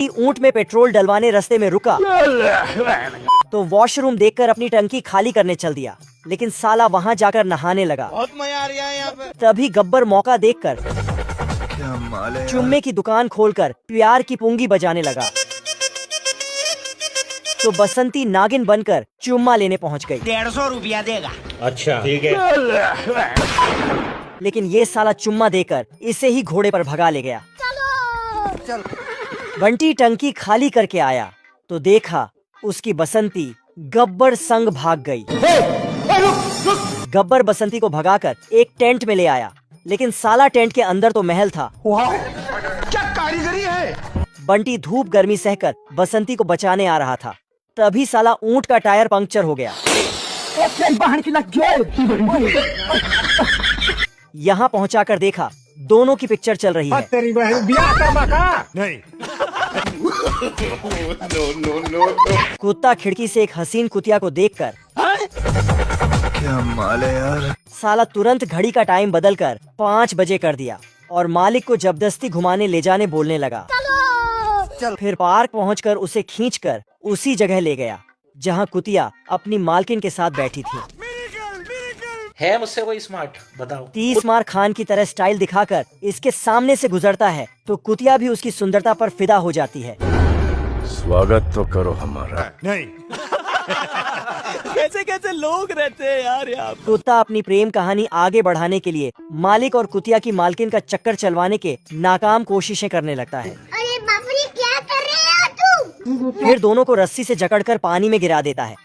ऊंट में पेट्रोल डलवाने रास्ते में रुका तो वॉशरूम देखकर अपनी टंकी खाली करने चल दिया, लेकिन साला वहां जाकर नहाने लगा। बहुत मजा आ रहा है यहाँ पे। तभी गब्बर मौका देखकर चुम्मे की दुकान खोलकर प्यार की पुंगी बजाने लगा, तो बसंती नागिन बनकर चुम्मा लेने पहुंच गई। 150 रुपया देगा। अच्छा ठीक है। लेकिन ये साला चुम्मा देकर इसे ही घोड़े पर भगा ले गया। बंटी टंकी खाली करके आया तो देखा उसकी बसंती गब्बर संग भाग गई। गब्बर बसंती को भगाकर एक टेंट में ले आया, लेकिन साला टेंट के अंदर तो महल था। क्या कारीगरी है। बंटी धूप गर्मी सहकर बसंती को बचाने आ रहा था, तभी साला ऊंट का टायर पंक्चर हो गया। यहाँ पहुँचाकर देखा दोनों की पिक्चर चल रही है। तेरी बहन ब्याह करवा का? नहीं। कुत्ता खिड़की से एक हसीन कुतिया को देखकर क्या माल है यार। साला तुरंत घड़ी का टाइम बदलकर 5 बजे कर दिया और मालिक को जबरदस्ती घुमाने ले जाने बोलने लगा। फिर पार्क पहुंचकर उसे खींचकर उसी जगह ले गया जहां कुतिया अपनी मालकिन के साथ बैठी थी। है मुझसे कोई स्मार्ट? बताओ। 30 मार खान की तरह स्टाइल दिखाकर इसके सामने से गुजरता है तो कुतिया भी उसकी सुंदरता पर फिदा हो जाती है। स्वागत तो करो हमारा। नहीं। कैसे कैसे लोग रहते हैं यार यहाँ। कुत्ता अपनी प्रेम कहानी आगे बढ़ाने के लिए मालिक और कुतिया की मालकिन का चक्कर चलवाने के नाकाम कोशिशें करने लगता है। अरे बाप रे, क्या कर रहे हो तुम? फिर दोनों को रस्सी से जकड़कर पानी में गिरा देता है।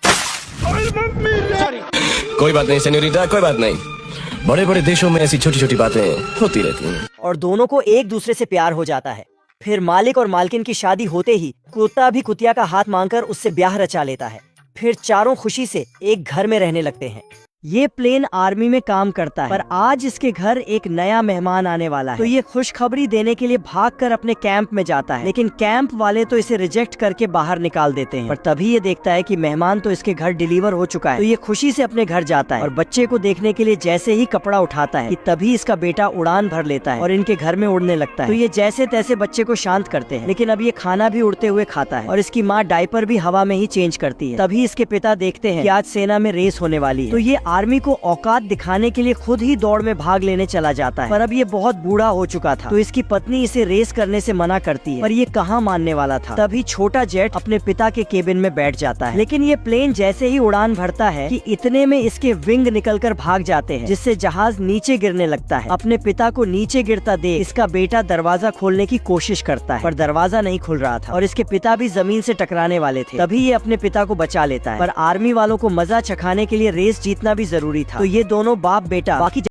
कोई बात नहीं सेन्योरिटा, कोई बात नहीं। बड़े बड़े देशों में ऐसी छोटी छोटी बातें होती रहती हैं। और दोनों को एक दूसरे से प्यार हो जाता है। फिर मालिक और मालकिन की शादी होते ही कुत्ता भी कुतिया का हाथ मांगकर उससे ब्याह रचा लेता है। फिर चारों खुशी से एक घर में रहने लगते हैं। ये प्लेन आर्मी में काम करता है, पर आज इसके घर एक नया मेहमान आने वाला है, तो ये खुशखबरी देने के लिए भागकर अपने कैंप में जाता है। लेकिन कैंप वाले तो इसे रिजेक्ट करके बाहर निकाल देते हैं। पर तभी ये देखता है कि मेहमान तो इसके घर डिलीवर हो चुका है, तो ये खुशी से अपने घर जाता है और बच्चे को देखने के लिए जैसे ही कपड़ा उठाता है कि तभी इसका बेटा उड़ान भर लेता है और इनके घर में उड़ने लगता है। तो ये जैसे तैसे बच्चे को शांत करते हैं, लेकिन अब ये खाना भी उड़ते हुए खाता है और इसकी माँ डायपर भी हवा में ही चेंज करती है। तभी इसके पिता देखते हैं कि आज सेना में रेस होने वाली है, तो ये आर्मी को औकात दिखाने के लिए खुद ही दौड़ में भाग लेने चला जाता है। पर अब ये बहुत बूढ़ा हो चुका था, तो इसकी पत्नी इसे रेस करने से मना करती है, पर ये कहाँ मानने वाला था। तभी छोटा जेट अपने पिता के केबिन में बैठ जाता है, लेकिन ये प्लेन जैसे ही उड़ान भरता है कि इतने में इसके विंग निकलकर भाग जाते हैं, जिससे जहाज नीचे गिरने लगता है। अपने पिता को नीचे गिरता देख इसका बेटा दरवाजा खोलने की कोशिश करता है, पर दरवाजा नहीं खुल रहा था और इसके पिता भी जमीन से टकराने वाले थे। तभी ये अपने पिता को बचा लेता है, पर आर्मी वालों को मजा चखाने के लिए रेस जीतना भी जरूरी था। तो ये दोनों बाप बेटा बाकी